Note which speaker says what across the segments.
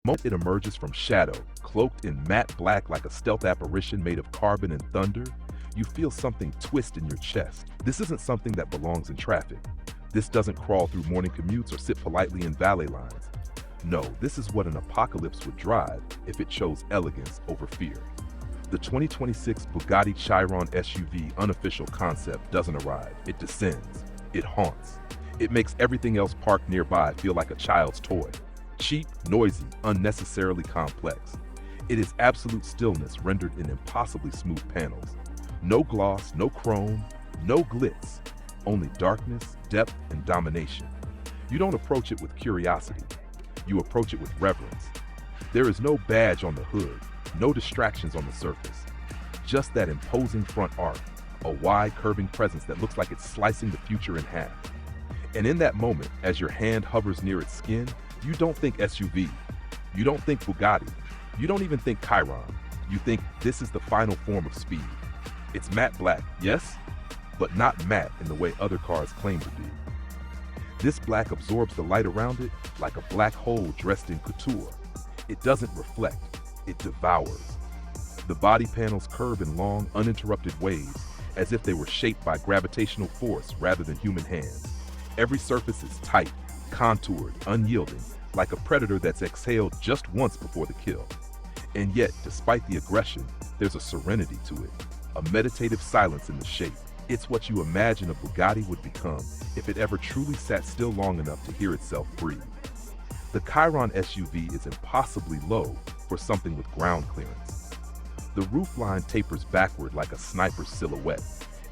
Speaker 1: The moment it emerges from shadow, cloaked in matte black like a stealth apparition made of carbon and thunder, you feel something twist in your chest. This isn't something that belongs in traffic. This doesn't crawl through morning commutes or sit politely in valet lines. No, this is what an apocalypse would drive if it chose elegance over fear. The 2026 Bugatti Chiron SUV unofficial concept doesn't arrive. It descends. It haunts. It makes everything else parked nearby feel like a child's toy. Cheap, noisy, unnecessarily complex. It is absolute stillness rendered in impossibly smooth panels. No gloss, no chrome, no glitz. Only darkness, depth, and domination. You don't approach it with curiosity. You approach it with reverence. There is no badge on the hood, no distractions on the surface. Just that imposing front arc, a wide curving presence that looks like it's slicing the future in half. And in that moment, as your hand hovers near its skin, you don't think SUV. You don't think Bugatti. You don't even think Chiron. You think this is the final form of speed. It's matte black, yes, but not matte in the way other cars claim to be. This black absorbs the light around it like a black hole dressed in couture. It doesn't reflect, it devours. The body panels curve in long, uninterrupted waves, as if they were shaped by gravitational force rather than human hands. Every surface is tight, contoured, unyielding, like a predator that's exhaled just once before the kill. And yet, despite the aggression, there's a serenity to it, a meditative silence in the shape. It's what you imagine a Bugatti would become if it ever truly sat still long enough to hear itself breathe. The Chiron SUV is impossibly low for something with ground clearance. The roofline tapers backward like a sniper's silhouette,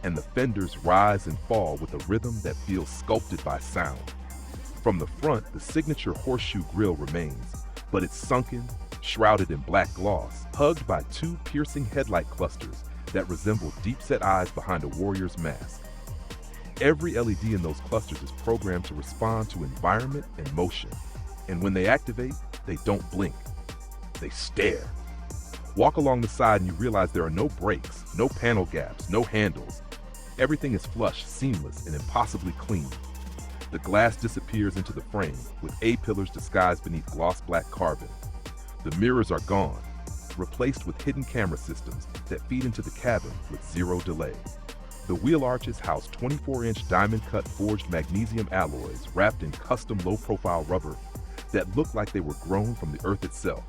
Speaker 1: and the fenders rise and fall with a rhythm that feels sculpted by sound. From the front, the signature horseshoe grille remains, but it's sunken, shrouded in black gloss, hugged by two piercing headlight clusters that resemble deep-set eyes behind a warrior's mask. Every LED in those clusters is programmed to respond to environment and motion, and when they activate, they don't blink. They stare. Walk along the side and you realize there are no brakes, no panel gaps, no handles. Everything is flush, seamless, and impossibly clean. The glass disappears into the frame, with A-pillars disguised beneath gloss black carbon. The mirrors are gone, replaced with hidden camera systems that feed into the cabin with zero delay. The wheel arches house 24-inch diamond-cut forged magnesium alloys wrapped in custom low-profile rubber that look like they were grown from the earth itself.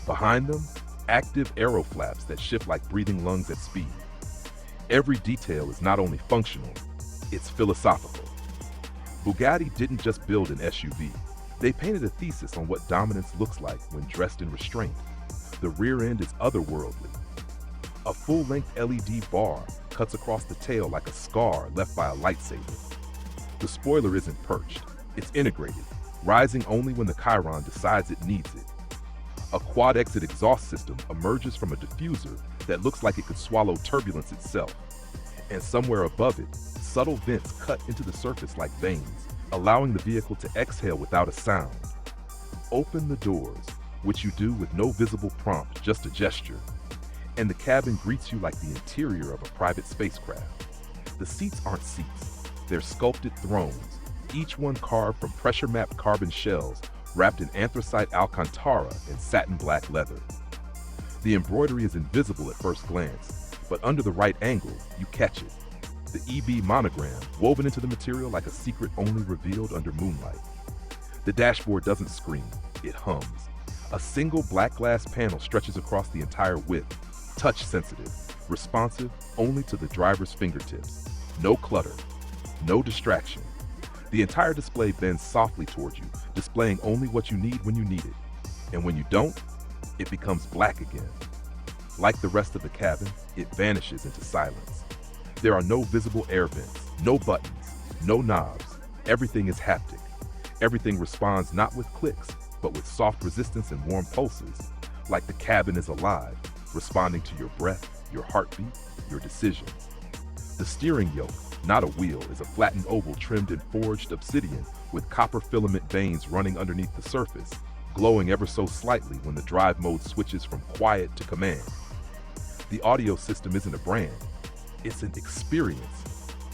Speaker 1: Behind them, active aero flaps that shift like breathing lungs at speed. Every detail is not only functional, it's philosophical. Bugatti didn't just build an SUV. They painted a thesis on what dominance looks like when dressed in restraint. The rear end is otherworldly. A full-length LED bar cuts across the tail like a scar left by a lightsaber. The spoiler isn't perched, it's integrated, rising only when the Chiron decides it needs it. A quad-exit exhaust system emerges from a diffuser that looks like it could swallow turbulence itself. And somewhere above it, subtle vents cut into the surface like veins, allowing the vehicle to exhale without a sound. Open the doors, which you do with no visible prompt, just a gesture, and the cabin greets you like the interior of a private spacecraft. The seats aren't seats, they're sculpted thrones, each one carved from pressure-mapped carbon shells wrapped in anthracite alcantara and satin black leather. The embroidery is invisible at first glance, but under the right angle, you catch it. The EB monogram woven into the material like a secret only revealed under moonlight. The dashboard doesn't scream, it hums. A single black glass panel stretches across the entire width, touch-sensitive, responsive only to the driver's fingertips. No clutter, no distraction. The entire display bends softly toward you, displaying only what you need when you need it. And when you don't, it becomes black again. Like the rest of the cabin, it vanishes into silence. There are no visible air vents, no buttons, no knobs. Everything is haptic. Everything responds not with clicks, but with soft resistance and warm pulses, like the cabin is alive, responding to your breath, your heartbeat, your decisions. The steering yoke, not a wheel, is a flattened oval trimmed in forged obsidian with copper filament veins running underneath the surface, glowing ever so slightly when the drive mode switches from quiet to command. The audio system isn't a brand, it's an experience.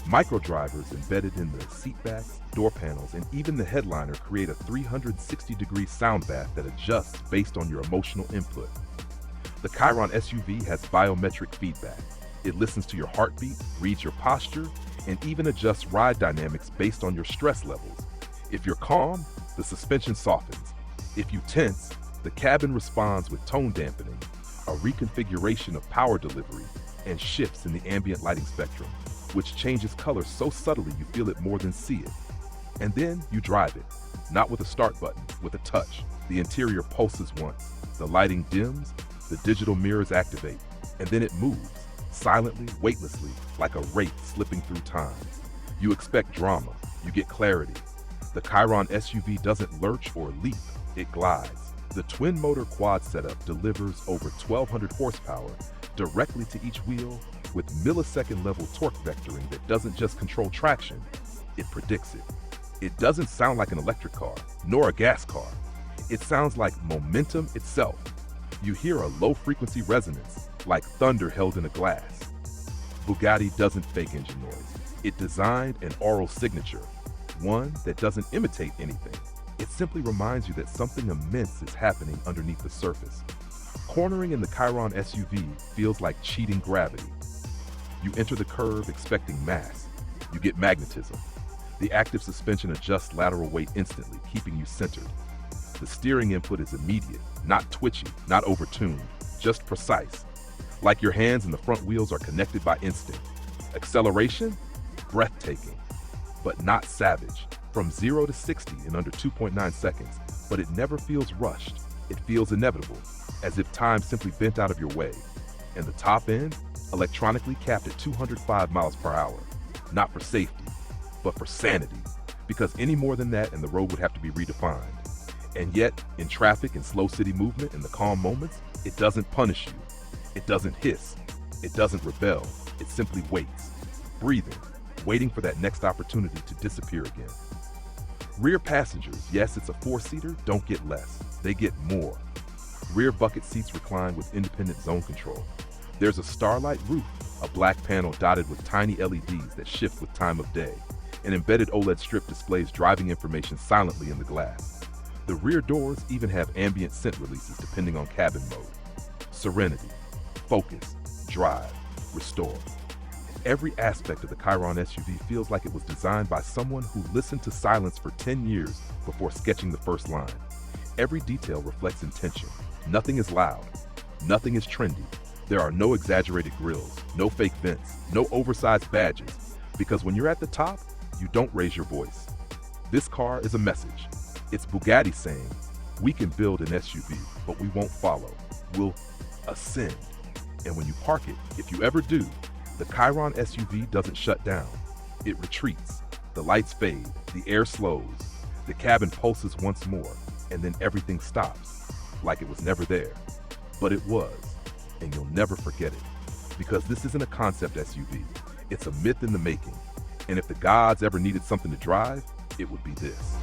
Speaker 1: Micro drivers embedded in the seat backs, door panels, and even the headliner create a 360-degree sound bath that adjusts based on your emotional input. The Chiron SUV has biometric feedback. It listens to your heartbeat, reads your posture, and even adjusts ride dynamics based on your stress levels. If you're calm, the suspension softens. If you tense, the cabin responds with tone dampening, a reconfiguration of power delivery, and shifts in the ambient lighting spectrum, which changes color so subtly you feel it more than see it. And then you drive it, not with a start button, with a touch. The interior pulses once, the lighting dims, the digital mirrors activate, and then it moves, silently, weightlessly, like a wraith slipping through time. You expect drama, you get clarity. The Chiron SUV doesn't lurch or leap, it glides. The twin-motor quad setup delivers over 1,200 horsepower directly to each wheel with millisecond-level torque vectoring that doesn't just control traction, it predicts it. It doesn't sound like an electric car, nor a gas car. It sounds like momentum itself. You hear a low-frequency resonance, like thunder held in a glass. Bugatti doesn't fake engine noise. It designed an aural signature, one that doesn't imitate anything. It simply reminds you that something immense is happening underneath the surface. Cornering in the Chiron SUV feels like cheating gravity. You enter the curve expecting mass. You get magnetism. The active suspension adjusts lateral weight instantly, keeping you centered. The steering input is immediate, not twitchy, not overtuned, just precise. Like your hands and the front wheels are connected by instinct. Acceleration? Breathtaking, but not savage. From 0 to 60 in under 2.9 seconds, but it never feels rushed. It feels inevitable, as if time simply bent out of your way. And the top end, electronically capped at 205 miles per hour. Not for safety, but for sanity, because any more than that and the road would have to be redefined. And yet, in traffic and slow city movement in the calm moments, it doesn't punish you. It doesn't hiss. It doesn't rebel. It simply waits, breathing, waiting for that next opportunity to disappear again. Rear passengers, yes, it's a four-seater, don't get less. They get more. Rear bucket seats recline with independent zone control. There's a starlight roof, a black panel dotted with tiny LEDs that shift with time of day. An embedded OLED strip displays driving information silently in the glass. The rear doors even have ambient scent releases depending on cabin mode. Serenity, focus, drive, restore. Every aspect of the Chiron SUV feels like it was designed by someone who listened to silence for 10 years before sketching the first line. Every detail reflects intention. Nothing is loud. Nothing is trendy. There are no exaggerated grills, no fake vents, no oversized badges. Because when you're at the top, you don't raise your voice. This car is a message. It's Bugatti saying, we can build an SUV, but we won't follow. We'll ascend. And when you park it, if you ever do, the Chiron SUV doesn't shut down. It retreats. The lights fade, the air slows, the cabin pulses once more, and then everything stops, like it was never there. But it was, and you'll never forget it. Because this isn't a concept SUV, it's a myth in the making. And if the gods ever needed something to drive, it would be this.